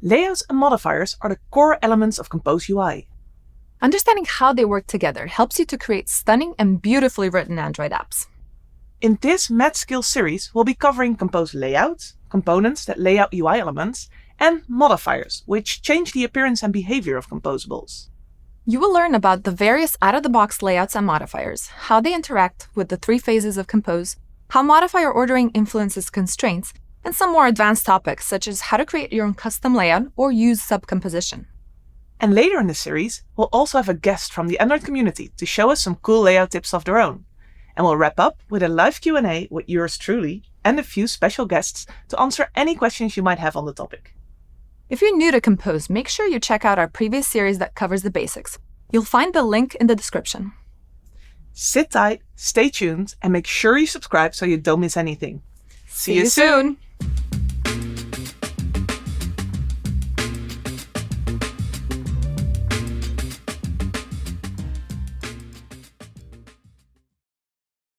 Layouts and modifiers are the core elements of Compose UI. Understanding how they work together helps you to create stunning and beautifully written Android apps. In this Math Skills series, we'll be covering Compose layouts, components that lay out UI elements, and modifiers, which change the appearance and behavior of composables. You will learn about the various out-of-the-box layouts and modifiers, how they interact with the 3 phases of Compose, how modifier ordering influences constraints, and some more advanced topics such as how to create your own custom layout or use subcomposition. And later in the series, we'll also have a guest from the Android community to show us some cool layout tips of their own. And we'll wrap up with a live Q&A with yours truly and a few special guests to answer any questions you might have on the topic. If you're new to Compose, make sure you check out our previous series that covers the basics. You'll find the link in the description. Sit tight, stay tuned, and make sure you subscribe so you don't miss anything. See you soon!